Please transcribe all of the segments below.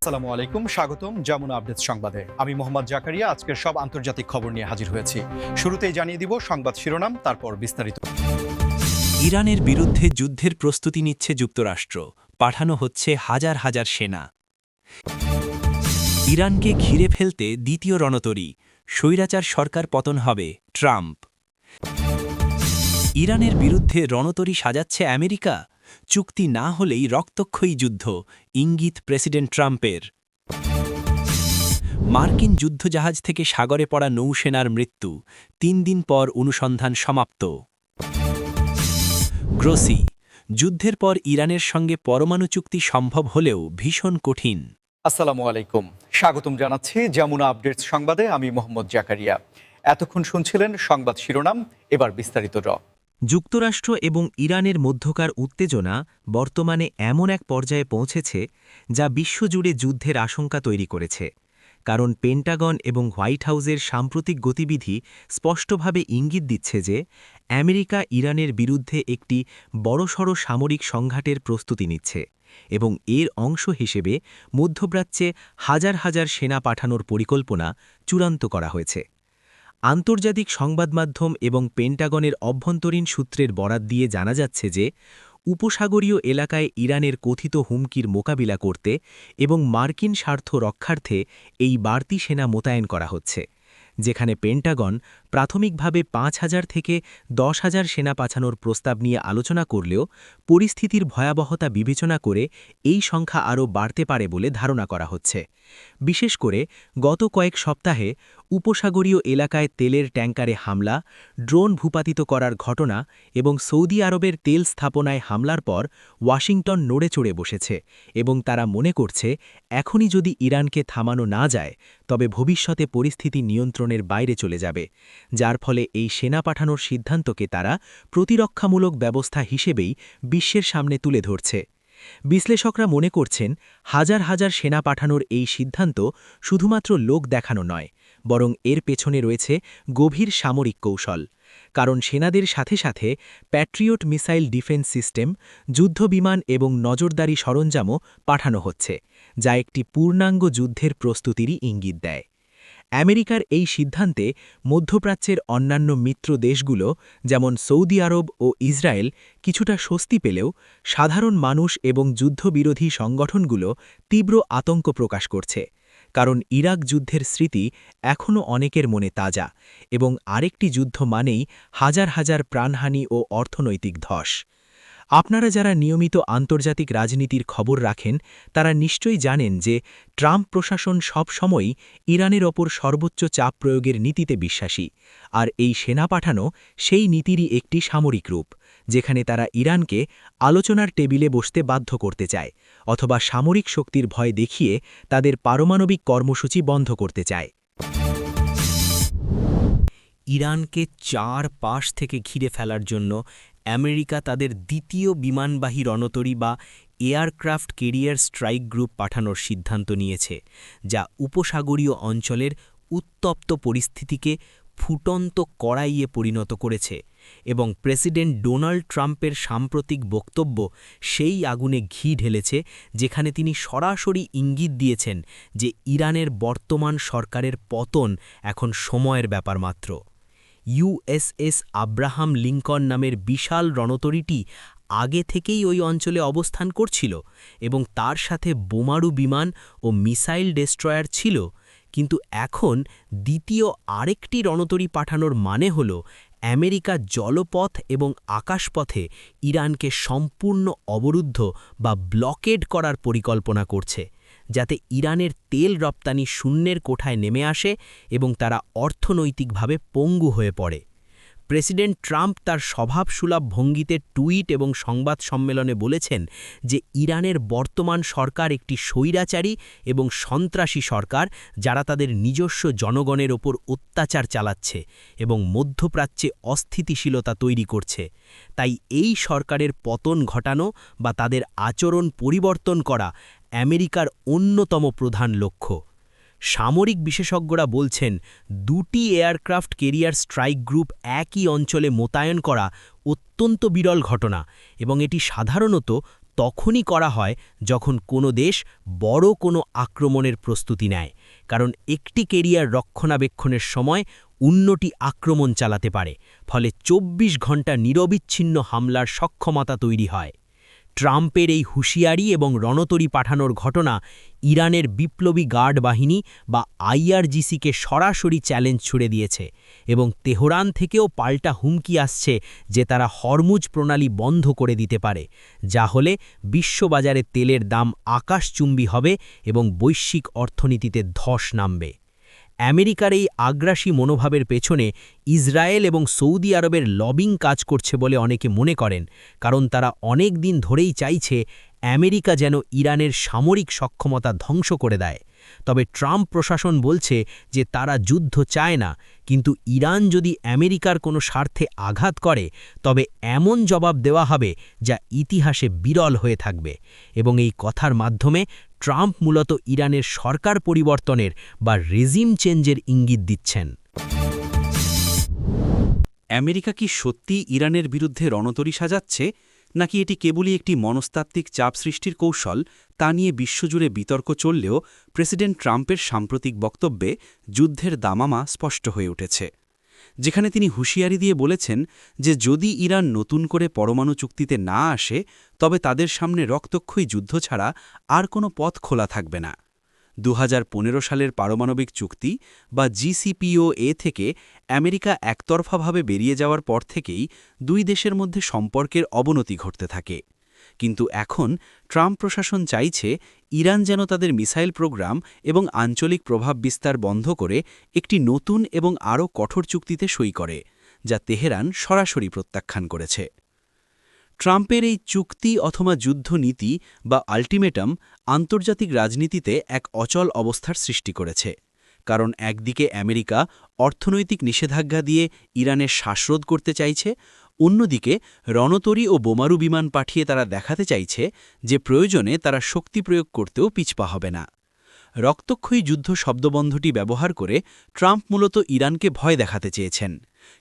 আসসালামু আলাইকুম, স্বাগতম যমুনা আপডেট সংবাদে। আমি মোহাম্মদ জাকারিয়া আজকের সব আন্তর্জাতিক খবর নিয়ে হাজির হয়েছি। শুরুতেই জানিয়ে দিব সংবাদ শিরোনাম, তারপর বিস্তারিত। ইরানের বিরুদ্ধে যুদ্ধের প্রস্তুতি নিচ্ছে যুক্তরাষ্ট্র, পাঠানো হচ্ছে হাজার হাজার সেনা। ইরানকে ঘিরে ফেলতে দ্বিতীয় রণতরী, স্বৈরাচার সরকার পতন হবে, ট্রাম্প। ইরানের বিরুদ্ধে রণতরী সাজাচ্ছে আমেরিকা, চুক্তি না হলেই রক্তক্ষয়ী যুদ্ধ, ইঙ্গিত প্রেসিডেন্ট ট্রাম্পের। মার্কিন যুদ্ধজাহাজ থেকে সাগরে পড়া নৌসেনার মৃত্যু, ৩ দিন পর অনুসন্ধান সমাপ্ত। গ্রোসি, যুদ্ধের পর ইরানের সঙ্গে পরমাণু চুক্তি সম্ভব হলেও ভীষণ কঠিন। আসসালামু আলাইকুম, স্বাগতম জানাচ্ছি যমুনা আপডেট সংবাদে। আমি মোহাম্মদ জাকারিয়া। এতক্ষণ শুনছিলেন সংবাদ শিরোনাম, এবার বিস্তারিত। যুক্তরাষ্ট্র এবং ইরানের মধ্যকার উত্তেজনা বর্তমানে এমন এক পর্যায়ে পৌঁছেছে যা বিশ্বজুড়ে যুদ্ধের আশঙ্কা তৈরি করেছে। কারণ পেন্টাগন এবং হোয়াইট হাউসের সাম্প্রতিক গতিবিধি স্পষ্টভাবে ইঙ্গিত দিচ্ছে যে আমেরিকা ইরানের বিরুদ্ধে একটি বড়সড় সামরিক সংঘাতের প্রস্তুতি নিচ্ছে এবং এর অংশ হিসেবে মধ্যপ্রাচ্যে হাজার হাজার সেনা পাঠানোর পরিকল্পনা চূড়ান্ত করা হয়েছে। আন্তর্জাতিক সংবাদমাধ্যম এবং পেন্টাগনের অভ্যন্তরীণ সূত্রের বরাত দিয়ে জানা যাচ্ছে যে উপসাগরীয় এলাকায় ইরানের কথিত হুমকির মোকাবিলা করতে এবং মার্কিন স্বার্থ রক্ষার্থে এই বাড়তি সেনা মোতায়েন করা হচ্ছে, যেখানে পেন্টাগন প্রাথমিকভাবে ৫,০০০ থেকে ১০,০০০ সেনা পাঠানোর প্রস্তাব নিয়ে আলোচনা করলেও পরিস্থিতির ভয়াবহতা বিবেচনা করে এই সংখ্যা আরও বাড়তে পারে বলে ধারণা করা হচ্ছে। বিশেষ করে গত কয়েক সপ্তাহে উপসাগরীয় এলাকায় তেলের ট্যাঙ্কারে হামলা, ড্রোন ভূপাতিত করার ঘটনা এবং সৌদি আরবের তেল স্থাপনায় হামলার পর ওয়াশিংটন নড়েচড়ে বসেছে এবং তারা মনে করছে এখনই যদি ইরানকে থামানো না যায় তবে ভবিষ্যতে পরিস্থিতি নিয়ন্ত্রণের বাইরে চলে যাবে, যার ফলে এই সেনা পাঠানোর সিদ্ধান্তকে তারা প্রতিরক্ষামূলক ব্যবস্থা হিসেবেই বিশ্বের সামনে তুলে ধরছে। বিশ্লেষকরা মনে করছেন হাজার হাজার সেনা পাঠানোর এই সিদ্ধান্ত শুধুমাত্র লোক দেখানো নয়, বরং এর পেছনে রয়েছে গভীর সামরিক কৌশল। কারণ সেনাদের সাথে সাথে প্যাট্রিয়ট মিসাইল ডিফেন্স সিস্টেম, যুদ্ধবিমান এবং নজরদারি সরঞ্জামও পাঠানো হচ্ছে, যা একটি পূর্ণাঙ্গ যুদ্ধের প্রস্তুতিরই ইঙ্গিত দেয়। আমেরিকার এই সিদ্ধান্তে মধ্যপ্রাচ্যের অন্যান্য মিত্র দেশগুলো যেমন সৌদি আরব ও ইসরায়েল কিছুটা স্বস্তি পেলেও সাধারণ মানুষ এবং যুদ্ধবিরোধী সংগঠনগুলো তীব্র আতঙ্ক প্রকাশ করছে। কারণ ইরাক যুদ্ধের স্মৃতি এখনও অনেকের মনে তাজা এবং আরেকটি যুদ্ধ মানেই হাজার হাজার প্রাণহানি ও অর্থনৈতিক ধস। আপনারা যারা নিয়মিত আন্তর্জাতিক রাজনীতির খবর রাখেন তারা নিশ্চয়ই জানেন যে ট্রাম্প প্রশাসন সব সময়ই ইরানের ওপর সর্বোচ্চ চাপ প্রয়োগের নীতিতে বিশ্বাসী, আর এই সেনা পাঠানো সেই নীতিরই একটি সামরিক রূপ, যেখানে তারা ইরানকে আলোচনার টেবিলে বসতে বাধ্য করতে চায় অথবা সামরিক শক্তির ভয় দেখিয়ে তাদের পারমাণবিক কর্মসূচি বন্ধ করতে চায়। ইরানকে চার পাশ থেকে ঘিরে ফেলার জন্য আমেরিকা তাদের দ্বিতীয় বিমানবাহী রণতরী বা এয়ারক্রাফট ক্যারিয়ার স্ট্রাইক গ্রুপ পাঠানোর সিদ্ধান্ত নিয়েছে, যা উপসাগরীয় অঞ্চলের উত্তপ্ত পরিস্থিতিকে ফুটন্ত কড়াইয়ে পরিণত করেছে এবং প্রেসিডেন্ট ডোনাল্ড ট্রাম্পের সাম্প্রতিক বক্তব্য সেই আগুনে ঘি ঢেলেছে, যেখানে তিনি সরাসরি ইঙ্গিত দিয়েছেন যে ইরানের বর্তমান সরকারের পতন এখন সময়ের ব্যাপার মাত্র। ইউএসএস আব্রাহাম লিঙ্কন নামের বিশাল রণতরীটি আগে থেকেই ওই অঞ্চলে অবস্থান করছিল এবং তার সাথে বোমারু বিমান ও মিসাইল ডেস্ট্রয়ার ছিল, কিন্তু এখন দ্বিতীয় আরেকটি রণতরী পাঠানোর মানে হল আমেরিকা জলপথ এবং আকাশপথে ইরানকে সম্পূর্ণ অবরুদ্ধ বা ব্লকেড করার পরিকল্পনা করছে, যাতে ইরানের তেল রপ্তানি শূন্যের কোঠায় নেমে আসে এবং তারা অর্থনৈতিকভাবে পঙ্গু হয়ে পড়ে। প্রেসিডেন্ট ট্রাম্প তার স্বভাবসুলভ ভঙ্গিতে টুইট এবং সংবাদ সম্মেলনে বলেছেন যে ইরানের বর্তমান সরকার একটি স্বৈরাচারী এবং সন্ত্রাসী সরকার, যারা তাদের নিজস্ব জনগণের ওপর অত্যাচার চালাচ্ছে এবং মধ্যপ্রাচ্যে অস্থিতিশীলতা তৈরি করছে। তাই এই সরকারের পতন ঘটানো বা তাদের আচরণ পরিবর্তন করা আমেরিকার অন্যতম প্রধান লক্ষ্য। সামরিক বিশেষজ্ঞরা বলছেন দুটি এয়ারক্রাফট ক্যারিয়ার স্ট্রাইক গ্রুপ একই অঞ্চলে মোতায়েন করা অত্যন্ত বিরল ঘটনা এবং এটি সাধারণত তখনই করা হয় যখন কোনো দেশ বড় কোনো আক্রমণের প্রস্তুতি নেয়, কারণ একটি কেরিয়ার রক্ষণাবেক্ষণের সময় অন্যটি আক্রমণ চালাতে পারে, ফলে ২৪ ঘণ্টা নিরবিচ্ছিন্ন হামলার সক্ষমতা তৈরি হয়। ট্রাম্পের এই হুঁশিয়ারি এবং রণতরী পাঠানোর ঘটনা ইরানের বিপ্লবী গার্ড বাহিনী বা আইআরজিসিকে সরাসরি চ্যালেঞ্জ ছুড়ে দিয়েছে এবং তেহরান থেকেও পাল্টা হুমকি আসছে যে তারা হরমুজ প্রণালী বন্ধ করে দিতে পারে, যা হলে বিশ্ববাজারে তেলের দাম আকাশচুম্বী হবে এবং বৈশ্বিক অর্থনীতিতে ধস নামবে। আমেরিকার এই আগ্রাসী মনোভাবের পেছনে ইসরায়েল এবং সৌদি আরবের লবিং কাজ করছে বলে অনেকে মনে করেন, কারণ তারা অনেক দিন ধরেই চাইছে আমেরিকা যেন ইরানের সামরিক সক্ষমতা ধ্বংস করে দেয়। তবে ট্রাম্প প্রশাসন বলছে যে তারা যুদ্ধ চায় না, কিন্তু ইরান যদি আমেরিকার কোনো স্বার্থে আঘাত করে তবে এমন জবাব দেওয়া হবে যা ইতিহাসে বিরল হয়ে থাকবে। এবং এই কথার মাধ্যমে ট্রাম্প মূলত ইরানের সরকার পরিবর্তনের বা রেজিম চেঞ্জের ইঙ্গিত দিচ্ছেন। আমেরিকা কি সত্যিই ইরানের বিরুদ্ধে রণতরী সাজাচ্ছে, নাকি এটি কেবলই একটি মনস্তাত্ত্বিক চাপ সৃষ্টির কৌশল, তা নিয়ে বিশ্বজুড়ে বিতর্ক চললেও প্রেসিডেন্ট ট্রাম্পের সাম্প্রতিক বক্তব্যে যুদ্ধের দামামা স্পষ্ট হয়ে উঠেছে, যেখানে তিনি হুঁশিয়ারি দিয়ে বলেছেন যে যদি ইরান নতুন করে পরমাণু চুক্তিতে না আসে তবে তাদের সামনে রক্তক্ষয়ী যুদ্ধ ছাড়া আর কোনো পথ খোলা থাকবে না। ২০১৫ সালের পারমাণবিক চুক্তি বা জিসিপিওএ থেকে আমেরিকা একতরফাভাবে বেরিয়ে যাওয়ার পর থেকেই দুই দেশের মধ্যে সম্পর্কের অবনতি ঘটতে থাকে। কিন্তু এখন ট্রাম্প প্রশাসন চাইছে ইরান যেন তাদের মিসাইল প্রোগ্রাম এবং আঞ্চলিক প্রভাব বিস্তার বন্ধ করে একটি নতুন এবং আরও কঠোর চুক্তিতে সই করে, যা তেহরান সরাসরি প্রত্যাখ্যান করেছে। ট্রাম্পের এই চুক্তি অথবা যুদ্ধনীতি বা আল্টিমেটাম আন্তর্জাতিক রাজনীতিতে এক অচল অবস্থার সৃষ্টি করেছে, কারণ একদিকে আমেরিকা অর্থনৈতিক নিষেধাজ্ঞা দিয়ে ইরানের শ্বাসরোধ করতে চাইছে, অন্যদিকে রণতরী ও বোমারু বিমান পাঠিয়ে তারা দেখাতে চাইছে যে প্রয়োজনে তারা শক্তি প্রয়োগ করতেও পিছপা হবে না। রক্তক্ষয়ী যুদ্ধ শব্দবন্ধটি ব্যবহার করে ট্রাম্প মূলত ইরানকে ভয় দেখাতে চেয়েছেন,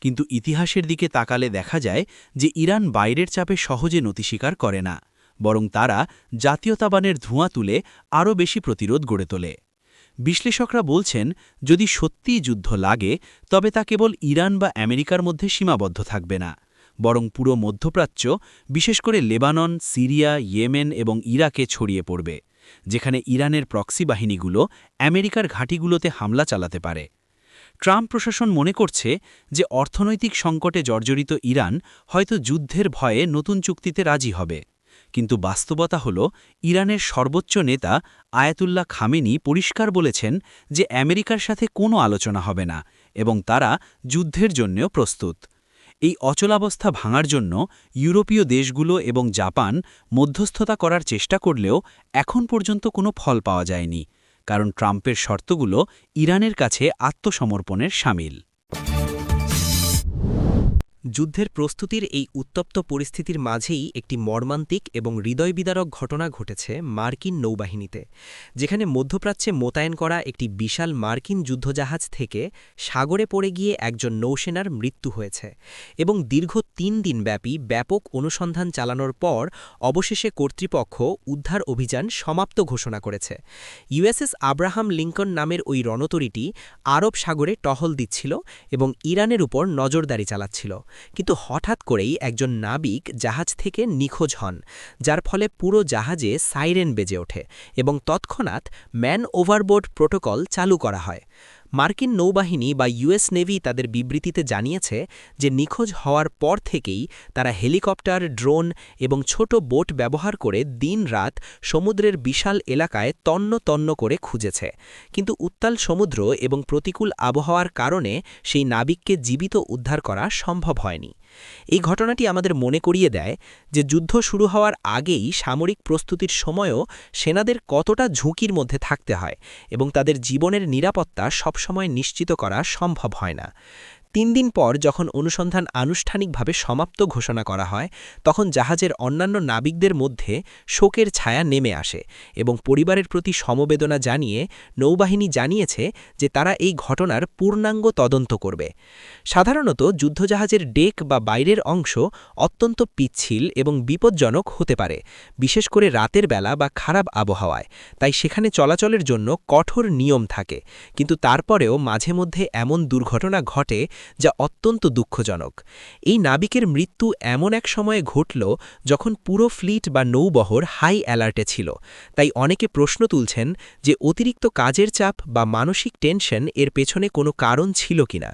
কিন্তু ইতিহাসের দিকে তাকালে দেখা যায় যে ইরান বাইরের চাপে সহজে নতি স্বীকার করে না, বরং তারা জাতীয়তাবানের ধোঁয়া তুলে আরও বেশি প্রতিরোধ গড়ে তোলে। বিশ্লেষকরা বলছেন যদি সত্যিই যুদ্ধ লাগে তবে তা কেবল ইরান বা আমেরিকার মধ্যে সীমাবদ্ধ থাকবে না, বরং পুরো মধ্যপ্রাচ্য, বিশেষ করে লেবানন, সিরিয়া, ইয়েমেন এবং ইরাকে ছড়িয়ে পড়বে, যেখানে ইরানের প্রক্সি বাহিনীগুলো আমেরিকার ঘাঁটিগুলোতে হামলা চালাতে পারে। ট্রাম্প প্রশাসন মনে করছে যে অর্থনৈতিক সংকটে জর্জরিত ইরান হয়তো যুদ্ধের ভয়ে নতুন চুক্তিতে রাজি হবে, কিন্তু বাস্তবতা হল ইরানের সর্বোচ্চ নেতা আয়াতুল্লাহ খামেনি পরিষ্কার বলেছেন যে আমেরিকার সাথে কোনো আলোচনা হবে না এবং তারা যুদ্ধের জন্যও প্রস্তুত। এই অচলাবস্থা ভাঙার জন্য ইউরোপীয় দেশগুলো এবং জাপান মধ্যস্থতা করার চেষ্টা করলেও এখন পর্যন্ত কোনো ফল পাওয়া যায়নি, কারণ ট্রাম্পের শর্তগুলো ইরানের কাছে আত্মসমর্পণের শামিল। যুদ্ধের প্রস্তুতির এই উত্তপ্ত পরিস্থিতির মাঝেই একটি মর্মান্তিক এবং হৃদয়বিদারক ঘটনা ঘটেছে মার্কিন নৌবাহিনীতে, যেখানে মধ্যপ্রাচ্যে মোতায়েন করা একটি বিশাল মার্কিন যুদ্ধজাহাজ থেকে সাগরে পড়ে গিয়ে একজন নৌসেনার মৃত্যু হয়েছে এবং দীর্ঘ ৩ দিনব্যাপী ব্যাপক অনুসন্ধান চালানোর পর অবশেষে কর্তৃপক্ষ উদ্ধার অভিযান সমাপ্ত ঘোষণা করেছে। ইউএসএস আব্রাহাম লিঙ্কন নামের ওই রণতরীটি আরব সাগরে টহল দিচ্ছিল এবং ইরানের উপর নজরদারি চালাচ্ছিল, কিন্তু হঠাৎ করেই একজন নাবিক জাহাজ থেকে নিখোঁজ হন, যার ফলে পুরো জাহাজে সাইরেন বেজে ওঠে এবং তৎক্ষণাৎ ম্যান ওভারবোর্ড প্রোটোকল চালু করা হয়। মার্কিন নৌবাহিনী বা ইউএস নেভি তাদের বিবৃতিতে জানিয়েছে যে নিখোঁজ হওয়ার পর থেকেই তারা হেলিকপ্টার, ড্রোন এবং ছোট বোট ব্যবহার করে দিন-রাত সমুদ্রের বিশাল এলাকায় তন্ন তন্ন করে খুঁজেছে, কিন্তু উত্তাল সমুদ্র এবং প্রতিকূল আবহাওয়ার কারণে সেই নাবিককে জীবিত উদ্ধার করা সম্ভব হয়নি। এই ঘটনাটি আমাদের মনে করিয়ে দেয় যে যুদ্ধ শুরু হওয়ার আগেই সামরিক প্রস্তুতির সময়ও সেনাদের কতটা ঝুঁকির মধ্যে থাকতে হয় এবং তাদের জীবনের নিরাপত্তা সবসময় নিশ্চিত করা সম্ভব হয় না। 3 দিন পর যখন অনুসন্ধান আনুষ্ঠানিকভাবে সমাপ্ত ঘোষণা করা হয় তখন জাহাজের অন্যান্য নাবিকদের মধ্যে শোকের ছায়া নেমে আসে এবং পরিবারের প্রতি সমবেদনা জানিয়ে নৌবাহিনী জানিয়েছে যে তারা এই ঘটনার পূর্ণাঙ্গ তদন্ত করবে। সাধারণত যুদ্ধজাহাজের ডেক বা বাইরের অংশ অত্যন্ত পিচ্ছিল এবং বিপজ্জনক হতে পারে, বিশেষ করে রাতের বেলা বা খারাপ আবহাওয়ায়, তাই সেখানে চলাচলের জন্য কঠোর নিয়ম থাকে। কিন্তু তারপরেও মাঝে মধ্যে এমন দুর্ঘটনা ঘটে যা অত্যন্ত দুঃখজনক। এই নাবিকের মৃত্যু এমন এক সময়ে ঘটল যখন পুরো ফ্লিট বা নৌবহর হাই অ্যালার্টে ছিল, তাই অনেকে প্রশ্ন তুলছেন যে অতিরিক্ত কাজের চাপ বা মানসিক টেনশন এর পেছনে কোনো কারণ ছিল কিনা।